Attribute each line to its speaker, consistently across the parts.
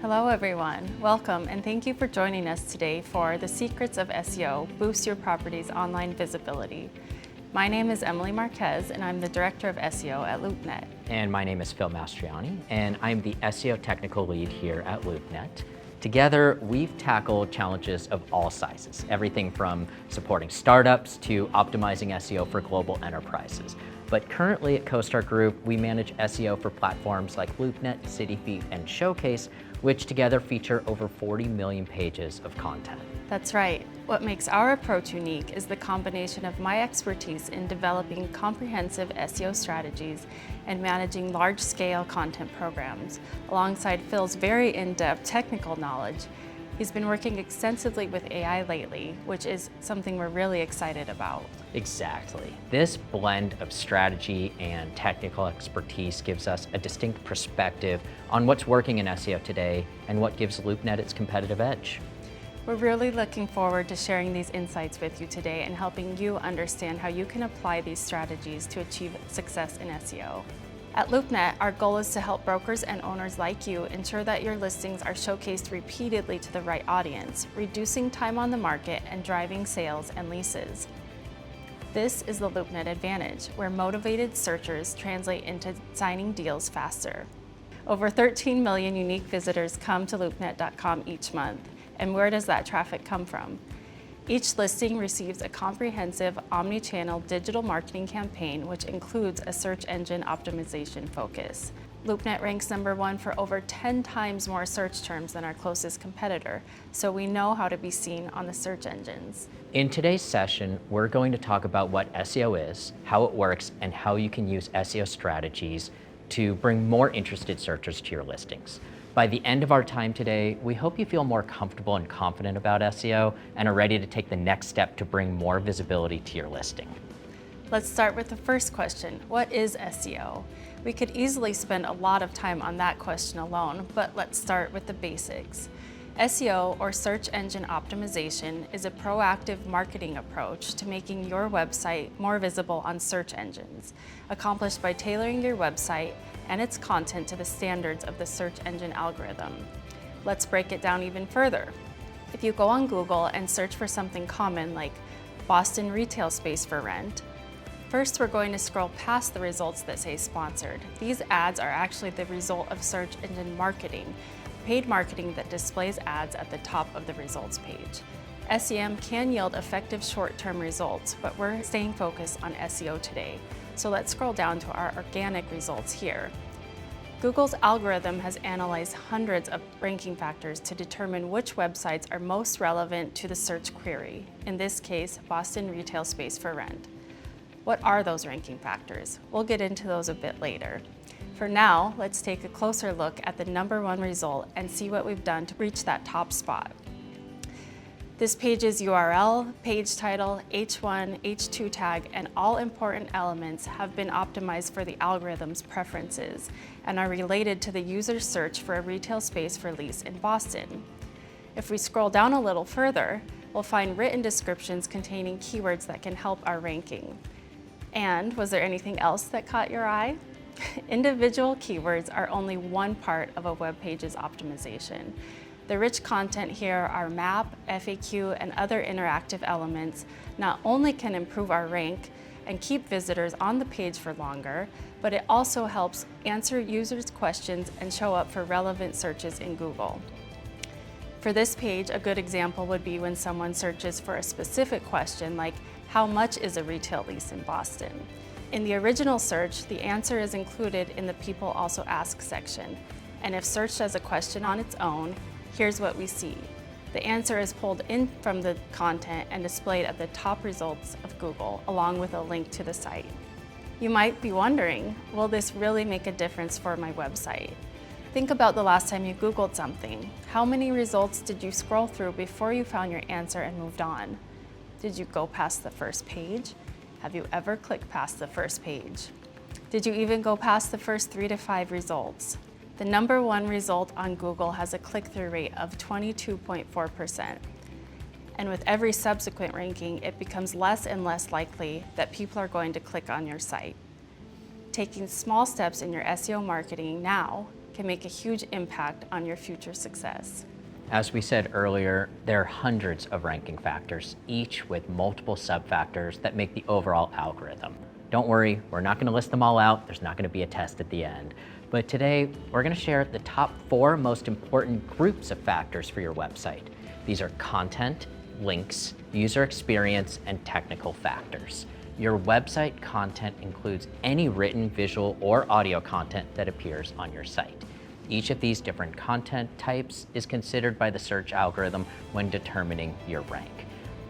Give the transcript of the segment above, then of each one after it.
Speaker 1: Hello everyone, welcome and thank you for joining us today for The Secrets of SEO, Boost Your Property's Online Visibility. My name is Emily Marquez and I'm the Director of SEO at LoopNet.
Speaker 2: And my name is Phil Mastriani and I'm the SEO Technical Lead here at LoopNet. Together, we've tackled challenges of all sizes, everything from supporting startups to optimizing SEO for global enterprises. But currently at CoStar Group, we manage SEO for platforms like LoopNet, CityFeet, and Showcase, which together feature over 40 million pages of content.
Speaker 1: That's right. What makes our approach unique is the combination of my expertise in developing comprehensive SEO strategies and managing large-scale content programs, alongside Phil's very in-depth technical knowledge. He's been working extensively with AI lately, which is something we're really excited about.
Speaker 2: Exactly. This blend of strategy and technical expertise gives us a distinct perspective on what's working in SEO today and what gives LoopNet its competitive edge.
Speaker 1: We're really looking forward to sharing these insights with you today and helping you understand how you can apply these strategies to achieve success in SEO. At LoopNet, our goal is to help brokers and owners like you ensure that your listings are showcased repeatedly to the right audience, reducing time on the market and driving sales and leases. This is the LoopNet advantage, where motivated searchers translate into signing deals faster. Over 13 million unique visitors come to LoopNet.com each month. And where does that traffic come from? Each listing receives a comprehensive omni-channel digital marketing campaign, which includes a search engine optimization focus. LoopNet ranks #1 for over 10 times more search terms than our closest competitor, so we know how to be seen on the search engines.
Speaker 2: In today's session, we're going to talk about what SEO is, how it works, and how you can use SEO strategies to bring more interested searchers to your listings. By the end of our time today, we hope you feel more comfortable and confident about SEO and are ready to take the next step to bring more visibility to your listing.
Speaker 1: Let's start with the first question. What is SEO? We could easily spend a lot of time on that question alone, but let's start with the basics. SEO, or search engine optimization, is a proactive marketing approach to making your website more visible on search engines, accomplished by tailoring your website and its content to the standards of the search engine algorithm. Let's break it down even further. If you go on Google and search for something common like Boston retail space for rent, first we're going to scroll past the results that say sponsored. These ads are actually the result of search engine marketing, paid marketing that displays ads at the top of the results page. SEM can yield effective short-term results, but we're staying focused on SEO today. So let's scroll down to our organic results here. Google's algorithm has analyzed hundreds of ranking factors to determine which websites are most relevant to the search query, in this case, Boston retail space for rent. What are those ranking factors? We'll get into those a bit later. For now, let's take a closer look at the #1 result and see what we've done to reach that top spot. This page's URL, page title, H1, H2 tag, and all important elements have been optimized for the algorithm's preferences and are related to the user's search for a retail space for lease in Boston. If we scroll down a little further, we'll find written descriptions containing keywords that can help our ranking. And was there anything else that caught your eye? Individual keywords are only one part of a web page's optimization. The rich content here, our map, FAQ, and other interactive elements, not only can improve our rank and keep visitors on the page for longer, but it also helps answer users' questions and show up for relevant searches in Google. For this page, a good example would be when someone searches for a specific question like, how much is a retail lease in Boston? In the original search, the answer is included in the People Also Ask section. And if searched as a question on its own, here's what we see. The answer is pulled in from the content and displayed at the top results of Google, along with a link to the site. You might be wondering, will this really make a difference for my website? Think about the last time you Googled something. How many results did you scroll through before you found your answer and moved on? Did you go past the first page? Have you ever clicked past the first page? Did you even go past the first 3 to 5 results? The #1 result on Google has a click-through rate of 22.4%. And with every subsequent ranking, it becomes less and less likely that people are going to click on your site. Taking small steps in your SEO marketing now can make a huge impact on your future success.
Speaker 2: As we said earlier, there are hundreds of ranking factors, each with multiple sub-factors that make the overall algorithm. Don't worry, we're not going to list them all out. There's not going to be a test at the end. But today, we're going to share the top 4 most important groups of factors for your website. These are content, links, user experience, and technical factors. Your website content includes any written, visual, or audio content that appears on your site. Each of these different content types is considered by the search algorithm when determining your rank.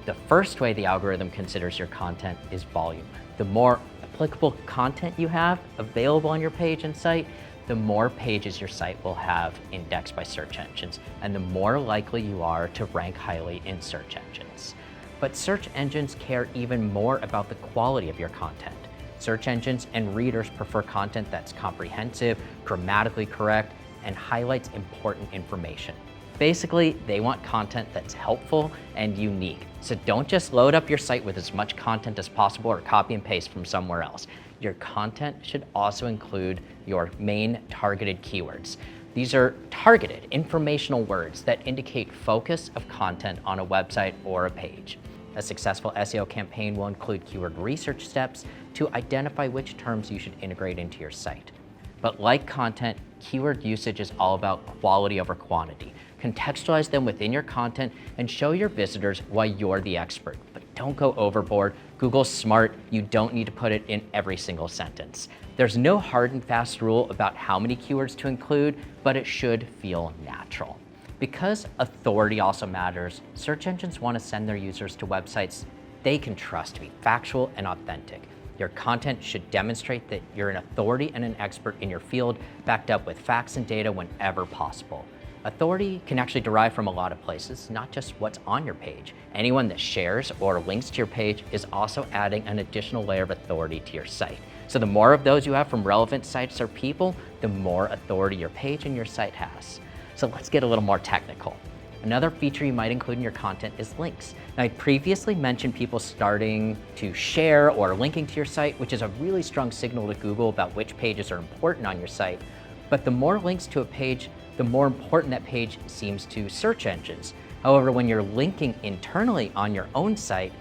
Speaker 2: The first way the algorithm considers your content is volume. The more applicable content you have available on your page and site, the more pages your site will have indexed by search engines, and the more likely you are to rank highly in search engines. But search engines care even more about the quality of your content. Search engines and readers prefer content that's comprehensive, grammatically correct, and highlights important information. Basically, they want content that's helpful and unique. So don't just load up your site with as much content as possible or copy and paste from somewhere else. Your content should also include your main targeted keywords. These are targeted informational words that indicate focus of content on a website or a page. A successful SEO campaign will include keyword research steps to identify which terms you should integrate into your site. But like content, keyword usage is all about quality over quantity. Contextualize them within your content and show your visitors why you're the expert. But don't go overboard. Google's smart. You don't need to put it in every single sentence. There's no hard and fast rule about how many keywords to include, but it should feel natural. Because authority also matters, search engines want to send their users to websites they can trust to be factual and authentic. Your content should demonstrate that you're an authority and an expert in your field, backed up with facts and data whenever possible. Authority can actually derive from a lot of places, not just what's on your page. Anyone that shares or links to your page is also adding an additional layer of authority to your site. So the more of those you have from relevant sites or people, the more authority your page and your site has. So let's get a little more technical. Another feature you might include in your content is links. Now, I previously mentioned people starting to share or linking to your site, which is a really strong signal to Google about which pages are important on your site. But the more links to a page, the more important that page seems to search engines. However, when you're linking internally on your own site,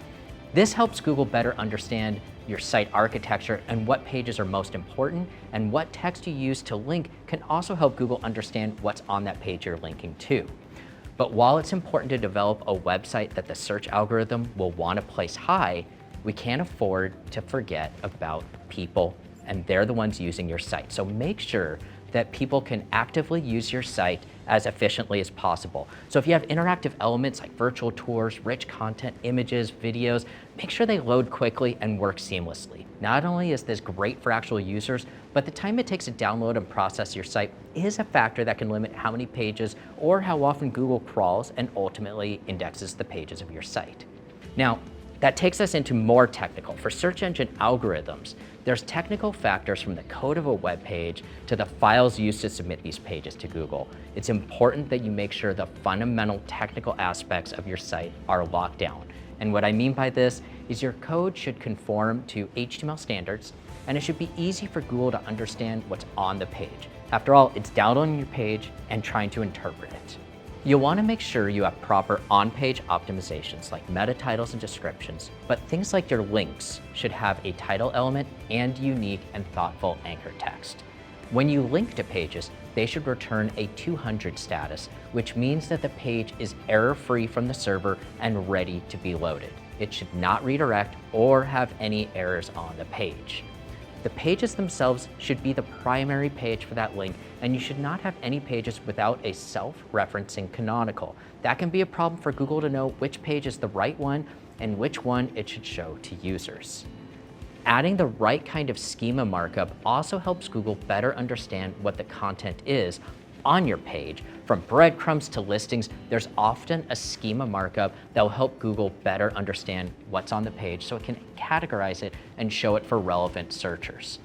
Speaker 2: this helps Google better understand your site architecture and what pages are most important, and what text you use to link can also help Google understand what's on that page you're linking to. But while it's important to develop a website that the search algorithm will want to place high, we can't afford to forget about people, and they're the ones using your site. So make sure that people can actively use your site as efficiently as possible. So if you have interactive elements like virtual tours, rich content, images, videos, make sure they load quickly and work seamlessly. Not only is this great for actual users, but the time it takes to download and process your site is a factor that can limit how many pages or how often Google crawls and ultimately indexes the pages of your site. Now, that takes us into more technical. For search engine algorithms, there's technical factors from the code of a web page to the files used to submit these pages to Google. It's important that you make sure the fundamental technical aspects of your site are locked down. And what I mean by this is your code should conform to HTML standards, and it should be easy for Google to understand what's on the page. After all, it's downloading your page and trying to interpret it. You'll want to make sure you have proper on-page optimizations like meta titles and descriptions, but things like your links should have a title element and unique and thoughtful anchor text. When you link to pages, they should return a 200 status, which means that the page is error-free from the server and ready to be loaded. It should not redirect or have any errors on the page. The pages themselves should be the primary page for that link, and you should not have any pages without a self-referencing canonical. That can be a problem for Google to know which page is the right one and which one it should show to users. Adding the right kind of schema markup also helps Google better understand what the content is on your page. From breadcrumbs to listings, there's often a schema markup that will help Google better understand what's on the page so it can categorize it and show it for relevant searchers.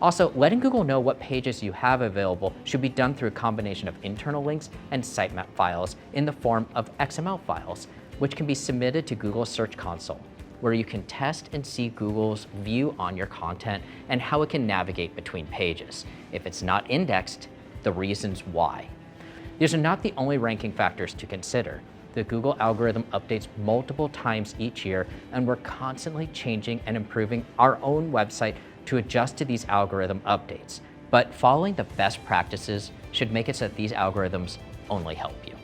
Speaker 2: Also, letting Google know what pages you have available should be done through a combination of internal links and sitemap files in the form of XML files, which can be submitted to Google's Search Console, where you can test and see Google's view on your content and how it can navigate between pages. If it's not indexed, the reasons why. These are not the only ranking factors to consider. The Google algorithm updates multiple times each year, and we're constantly changing and improving our own website to adjust to these algorithm updates. But following the best practices should make it so that these algorithms only help you.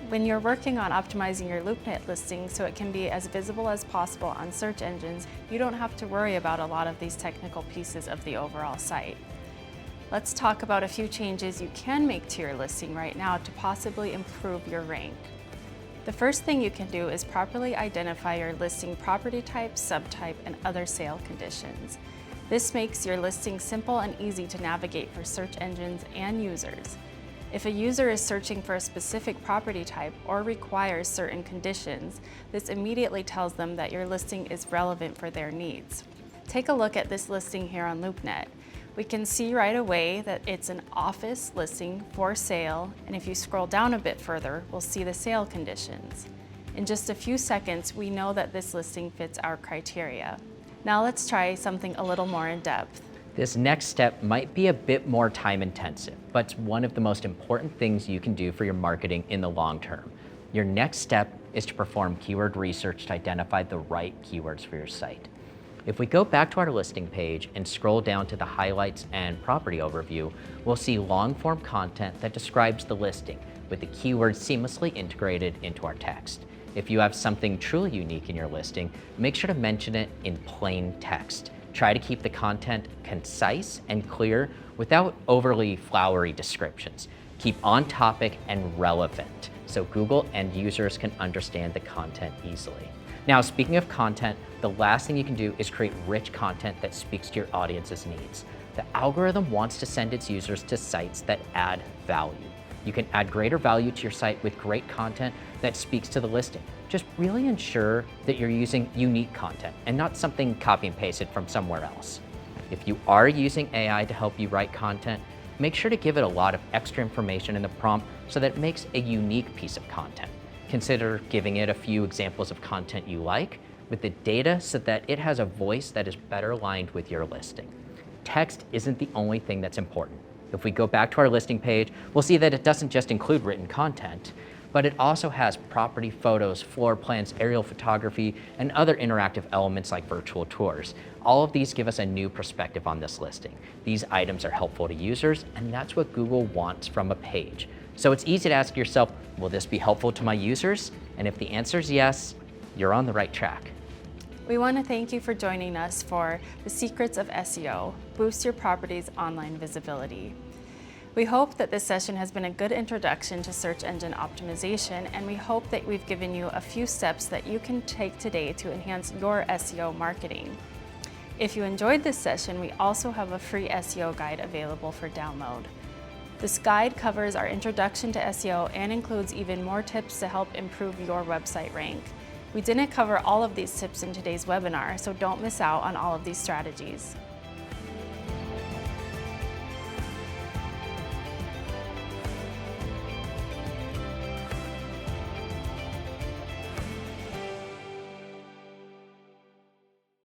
Speaker 1: When you're working on optimizing your LoopNet listing so it can be as visible as possible on search engines, you don't have to worry about a lot of these technical pieces of the overall site. Let's talk about a few changes you can make to your listing right now to possibly improve your rank. The first thing you can do is properly identify your listing property type, subtype, and other sale conditions. This makes your listing simple and easy to navigate for search engines and users. If a user is searching for a specific property type or requires certain conditions, this immediately tells them that your listing is relevant for their needs. Take a look at this listing here on LoopNet. We can see right away that it's an office listing for sale, and if you scroll down a bit further, we'll see the sale conditions. In just a few seconds, we know that this listing fits our criteria. Now let's try something a little more in depth.
Speaker 2: This next step might be a bit more time intensive, but it's one of the most important things you can do for your marketing in the long term. Your next step is to perform keyword research to identify the right keywords for your site. If we go back to our listing page and scroll down to the highlights and property overview, we'll see long form content that describes the listing with the keywords seamlessly integrated into our text. If you have something truly unique in your listing, make sure to mention it in plain text. Try to keep the content concise and clear without overly flowery descriptions. Keep on topic and relevant so Google and users can understand the content easily. Now, speaking of content, the last thing you can do is create rich content that speaks to your audience's needs. The algorithm wants to send its users to sites that add value. You can add greater value to your site with great content that speaks to the listing. Just really ensure that you're using unique content and not something copy and pasted from somewhere else. If you are using AI to help you write content, make sure to give it a lot of extra information in the prompt so that it makes a unique piece of content. Consider giving it a few examples of content you like with the data so that it has a voice that is better aligned with your listing. Text isn't the only thing that's important. If we go back to our listing page, we'll see that it doesn't just include written content, but it also has property photos, floor plans, aerial photography, and other interactive elements like virtual tours. All of these give us a new perspective on this listing. These items are helpful to users, and that's what Google wants from a page. So it's easy to ask yourself, will this be helpful to my users? And if the answer is yes, you're on the right track.
Speaker 1: We want to thank you for joining us for The Secrets of SEO, Boost Your Property's Online Visibility. We hope that this session has been a good introduction to search engine optimization, and we hope that we've given you a few steps that you can take today to enhance your SEO marketing. If you enjoyed this session, we also have a free SEO guide available for download. This guide covers our introduction to SEO and includes even more tips to help improve your website rank. We didn't cover all of these tips in today's webinar, so don't miss out on all of these strategies.